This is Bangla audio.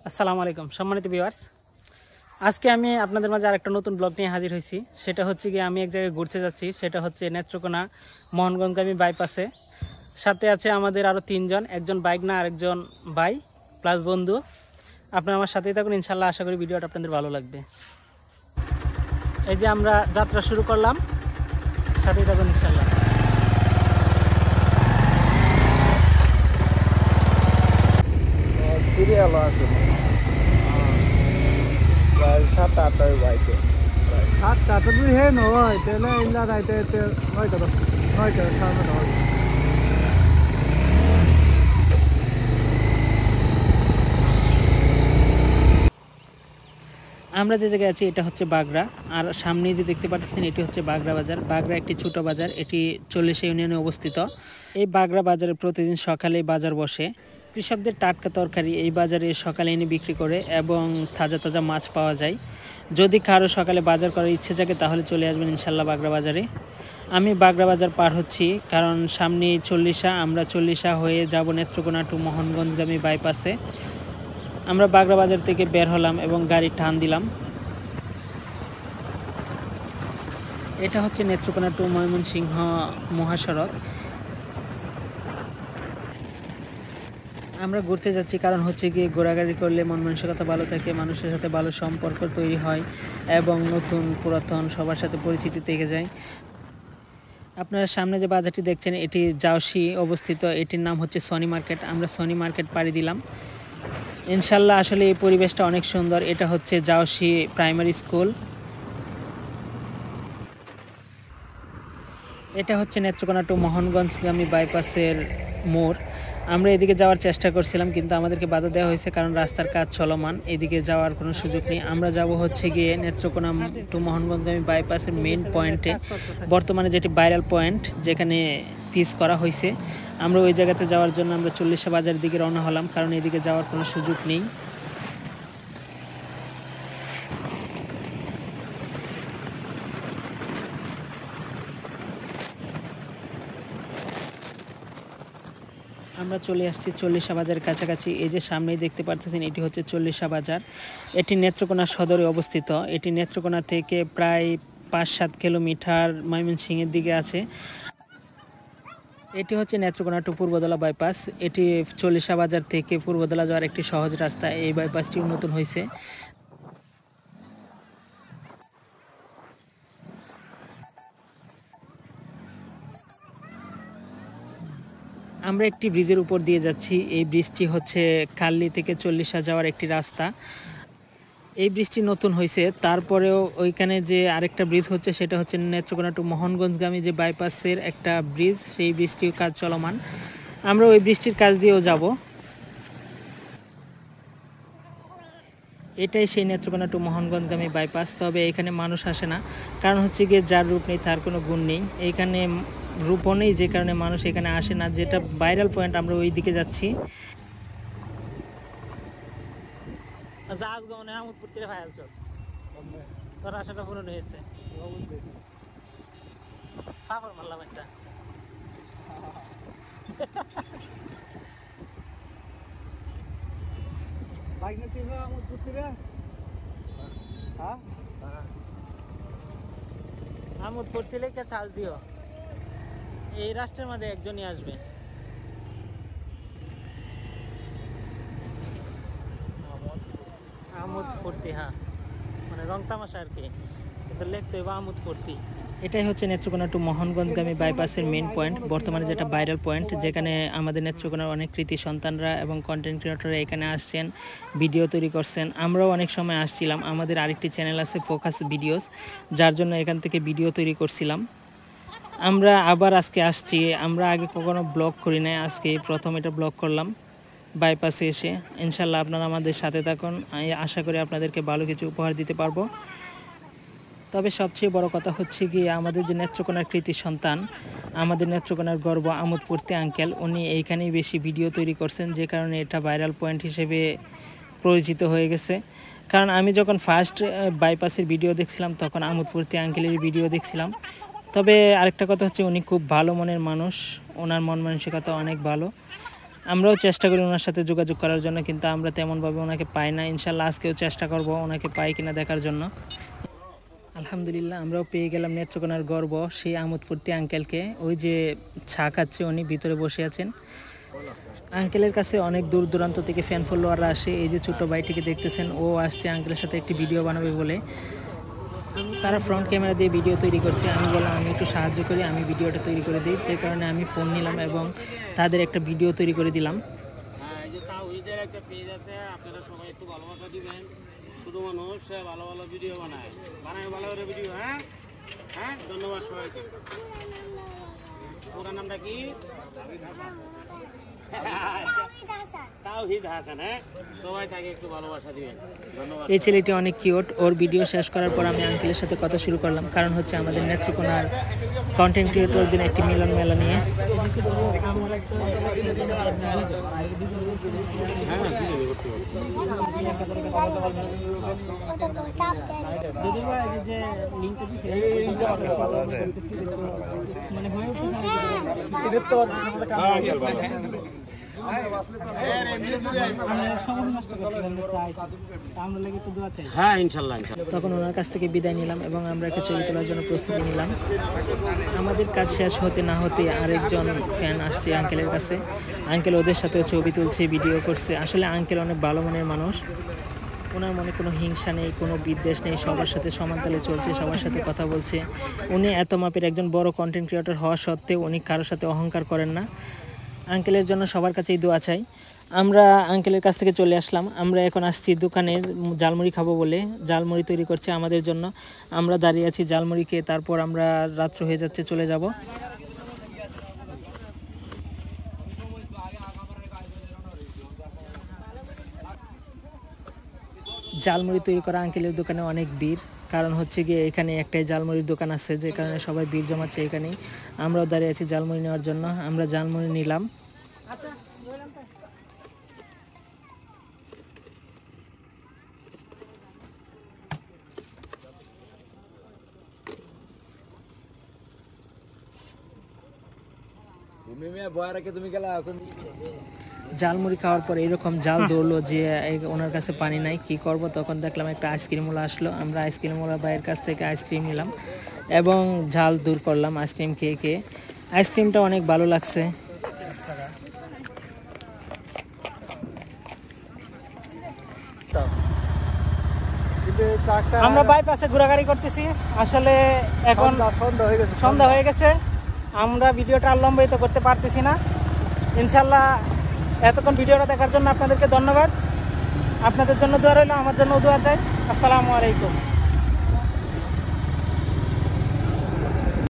আসসালামু আলাইকুম সম্মানিত ভিউয়ার্স, আজকে আমি আপনাদের মাঝে আরেকটা নতুন ব্লগ নিয়ে হাজির হয়েছি। সেটা হচ্ছে কি আমি এক জায়গায় ঘুরতে যাচ্ছি, সেটা হচ্ছে নেত্রকোনা মোহনগঞ্জগামী বাইপাসে। সাথে আছে আমাদের আরও তিনজন, একজন বাইক না আরেকজন ভাই প্লাস বন্ধু। আপনারা আমার সাথেই থাকুন, ইনশাল্লাহ আশা করি ভিডিওটা আপনাদের ভালো লাগবে। এই যে আমরা যাত্রা শুরু করলাম, সাথেই থাকুন ইনশাল্লাহ। সিরিয়াল আছে 7-8 বাইকে 7-8 দুই হে নয় তেলে ইল্লা রাইতে 9টা সামনে নয়। আমরা যে জায়গায় আছি এটা হচ্ছে বাগড়া, আর সামনে যে দেখতে পাচ্ছেন এটি হচ্ছে বাগড়া বাজার। বাগড়া একটি ছোট বাজার, এটি 40 ইউনিয়নে অবস্থিত। এই বাগড়া বাজারে প্রতিদিন সকালে বাজার বসে। কৃষকদের টাটকা তরকারি এই বাজারে সকালে এনে বিক্রি করে এবং তাজা তাজা মাছ পাওয়া যায়। যদি কারো সকালে বাজার করার ইচ্ছে থাকে তাহলে চলে আসবেন ইনশাল্লাহ বাগড়া বাজারে। আমি বাগড়া বাজার পার হচ্ছি, কারণ সামনে 40 আমরা 40 হয়ে যাব নেত্রকোনা টু মোহনগঞ্জগামী বাইপাসে। আমরা বাগড়া বাজার থেকে বের হলাম এবং গাড়ি টান দিলাম। এটা হচ্ছে নেত্রকোনা টু ময়মনসিংহ মহাসড়ক। আমরা ঘুরতে যাচ্ছি কারণ হচ্ছে গিয়ে ঘোরাঘুরি করলে মন মানসিকতা ভালো থাকে, মানুষের সাথে ভালো সম্পর্ক তৈরি হয় এবং নতুন পুরাতন সবার সাথে পরিচিতি থেকে যায়। আপনারা সামনে যে বাজারটি দেখছেন এটি জাউসি অবস্থিত, এটির নাম হচ্ছে সনি মার্কেট। আমরা সনি মার্কেট পাড়ি দিলাম ইনশাল্লাহ। আসলে এই পরিবেশটা অনেক সুন্দর। এটা হচ্ছে জাউসি প্রাইমারি স্কুল। এটা হচ্ছে নেত্রকোনা টু মোহনগঞ্জগামী বাইপাসের মোড়। আমরা এদিকে যাওয়ার চেষ্টা করছিলাম কিন্তু আমাদেরকে বাধা দেওয়া হয়েছে, কারণ রাস্তার কাজ চলমান, এদিকে যাওয়ার কোনো সুযোগ নেই। আমরা যাব হচ্ছে গিয়ে নেত্রকোনা টু মোহনগঞ্জগামী বাইপাসের মেইন পয়েন্টে, বর্তমানে যেটি ভাইরাল পয়েন্ট যেখানে পিচ করা হয়েছে। আমরা ওই জায়গাতে যাওয়ার জন্য আমরা 40 বাজারের দিকে রওনা হলাম, কারণ এদিকে যাওয়ার কোনো সুযোগ নেই। আমরা চলে আসছি 40 বাজারের কাছাকাছি। এই যে সামনেই দেখতে পাচ্ছেন এটি হচ্ছে 40 বাজার। এটি নেত্রকোনা সদরে অবস্থিত। এটি নেত্রকোনা থেকে প্রায় 5-7 কিলোমিটার ময়মনসিংহের দিকে আছে। এটি হচ্ছে নেত্রকোনা টু পূর্বদলা বাইপাস। এটি 40 বাজার থেকে পূর্বদলা যাওয়ার একটি সহজ রাস্তা। এই বাইপাসটি নতুন হয়েছে। আমরা একটি ব্রিজের উপর দিয়ে যাচ্ছি। এই ব্রিজটি হচ্ছে কাল্লি থেকে 40 যাওয়ার একটি রাস্তা। এই ব্রিজটি নতুন হয়েছে, তারপরেও ওইখানে যে আরেকটা ব্রিজ হচ্ছে সেটা হচ্ছে নেত্রকোনা টু মোহনগঞ্জগামী যে বাইপাসের একটা ব্রিজ, সেই ব্রিজটির কাজ চলমান। আমরা ওই ব্রিজটির কাজ দিয়েও যাব। এটাই সেই নেত্রকোনা টু মোহনগঞ্জগামী বাইপাস। তবে এখানে মানুষ আসে না, কারণ হচ্ছে গিয়ে যার রূপ নেই তার কোনো গুণ নেই। এইখানে রূপও নেই, যে কারণে মানুষ এখানে আসে না। যেটা ভাইরাল পয়েন্ট, আমরা ওই দিকে যাচ্ছি। তোর আশাটা পূরণ হয়েছে। মারলাম একটা। আমোদ পড়তে লেগে চার্জ দিও। এই রাষ্ট্রের মধ্যে একজনই আসবে। আমোদ ফুর্তি, হ্যাঁ মানে রং তামাশা আর কি, কিন্তু লিখতে হবে আমোদ ফুর্তি। এটাই হচ্ছে নেত্রকোনা টু মোহনগঞ্জগামী বাইপাসের মেইন পয়েন্ট, বর্তমানে যেটা ভাইরাল পয়েন্ট, যেখানে আমাদের নেত্রকোনার অনেক কৃতি সন্তানরা এবং কন্টেন্ট ক্রিয়েটররা এখানে আসছেন, ভিডিও তৈরি করছেন। আমরাও অনেক সময় আসছিলাম। আমাদের আরেকটি চ্যানেল আছে ফোকাস ভিডিওস, যার জন্য এখান থেকে ভিডিও তৈরি করছিলাম। আমরা আবার আজকে আসছি। আমরা আগে কখনো ব্লগ করি নাই, আজকে প্রথম এটা ব্লগ করলাম বাইপাসে এসে। ইনশাল্লাহ আপনারা আমাদের সাথে থাকুন, আশা করি আপনাদেরকে ভালো কিছু উপহার দিতে পারবো। তবে সবচেয়ে বড় কথা হচ্ছে কি, আমাদের যে নেত্রকোনার কৃতি সন্তান, আমাদের নেত্রকোনার গর্ব আমোদ ফুর্তি আঙ্কেল, উনি এইখানেই বেশি ভিডিও তৈরি করছেন, যে কারণে এটা ভাইরাল পয়েন্ট হিসেবে পরিচিত হয়ে গেছে। কারণ আমি যখন ফার্স্ট বাইপাসের ভিডিও দেখছিলাম তখন আমোদ ফুর্তি আঙ্কেলের ভিডিও দেখছিলাম। তবে আরেকটা কথা হচ্ছে উনি খুব ভালো মনের মানুষ, ওনার মন মানসিকতা অনেক ভালো। আমরাও চেষ্টা করি ওনার সাথে যোগাযোগ করার জন্য, কিন্তু আমরা তেমনভাবে ওনাকে পাই না। ইনশাল্লাহ আজকেও চেষ্টা করব ওনাকে পাই কিনা দেখার জন্য। আলহামদুলিল্লাহ আমরাও পেয়ে গেলাম নেত্রকোনার গর্ব সেই আমোদ ফুর্তি আঙ্কেলকে। ওই যে চা খাচ্ছে উনি ভিতরে বসে আছেন। আঙ্কেলের কাছে অনেক দূর দূরান্ত থেকে ফ্যান ফলোয়াররা আসে। এই যে ছোট ভাইটিকে দেখতেছেন, ও আসছে আঙ্কেলের সাথে একটি ভিডিও বানাবে বলে। তারা ফ্রন্ট ক্যামেরা দিয়ে ভিডিও তৈরি করছে। আমি বললাম আমি একটু সাহায্য করি, আমি ভিডিওটা তৈরি করে দিই। যে কারণে আমি ফোন নিলাম এবং তাদের একটা ভিডিও তৈরি করে দিলাম। এই যে তাওহীদের একটা পেজ আছে, আপনারা সবাই একটু ভালোবাসা দিবেন। শুধু মানুষ ভালো ভালো ভিডিও বানায় ভালো ভালো ভিডিও। হ্যাঁ হ্যাঁ, ধন্যবাদ সবাইকে। পুরো নামটা কি? তাওহীদ হাসান। হ্যাঁ, সবাই তাকে একটু ভালোবাসা দিবেন, ধন্যবাদ। এই ছেলেটি অনেক কিউট। ওর ভিডিও শেষ করার পর আমি আঙ্কেলের সাথে কথা শুরু করলাম, কারণ হচ্ছে আমাদের নেত্রকোনার কন্টেন্ট ক্রিয়েটরদের একটি মিলন মেলা নিয়ে। হ্যাঁ ইনশাল্লাহ। তখন ওনার কাছ থেকে বিদায় নিলাম এবং আমরা একটা ছবি তোলার জন্য প্রস্তুতি নিলাম। আমাদের কাজ শেষ হতে না হতে আরেকজন ফ্যান আসছে আঙ্কেলের কাছে। আঙ্কেল ওদের সাথেও ছবি তুলছে, ভিডিও করছে। আসলে আঙ্কেল অনেক ভালো মনের মানুষ। ওনার মনে কোনো হিংসা নেই, কোনো বিদ্বেষ নেই, সবার সাথে সমানতালে চলছে, সবার সাথে কথা বলছে। উনি এত মাপের একজন বড় কন্টেন্ট ক্রিয়েটর হওয়া সত্ত্বেও উনি কারোর সাথে অহংকার করেন না। আঙ্কেলের জন্য সবার কাছেই দোয়া চাই। আমরা আঙ্কেলের কাছ থেকে চলে আসলাম। আমরা এখন আসছি দোকানে জালমুড়ি খাবো বলে। জালমুড়ি তৈরি করছে আমাদের জন্য। আমরা দাঁড়িয়ে আছি জালমুড়িকে, তারপর আমরা রাত্র হয়ে যাচ্ছে, চলে যাব। জালমুড়ি তৈরি করা আঙ্কেলের দোকানে অনেক ভিড়, কারণ হচ্ছে গিয়ে এখানে একটাই জালমুড়ির দোকান আছে, যে কারণে সবাই ভিড় জমাচ্ছে এখানেই। আমরাও দাঁড়িয়ে আছি জালমুড়ি নেওয়ার জন্য। আমরা জালমুড়ি নিলাম। জালমুড়ি খাওয়ার পর এরকম জাল ধরলো যে ওনার কাছে পানি নাই, কি করব। তখন দেখলাম একটা আইসক্রিমওয়ালা আসলো। আমরা আইসক্রিমওয়ালা ভাইয়ের কাছ থেকে আইসক্রিম নিলাম এবং ঝাল দূর করলাম আইসক্রিম খেয়ে খেয়ে। আইসক্রিমটা অনেক ভালো লাগছে। আমরা বাইপাসে ঘোরাঘুরি করতেছি। আসলে এখন সন্ধ্যা হয়ে গেছে। আমরা ভিডিওটা আর লম্বায়িত করতে পারতেছি না। ইনশাল্লাহ এতক্ষণ ভিডিওটা দেখার জন্য আপনাদেরকে ধন্যবাদ। আপনাদের জন্য দোয়া রইল, আমার জন্য দোয়া চাই। আসসালামু আলাইকুম।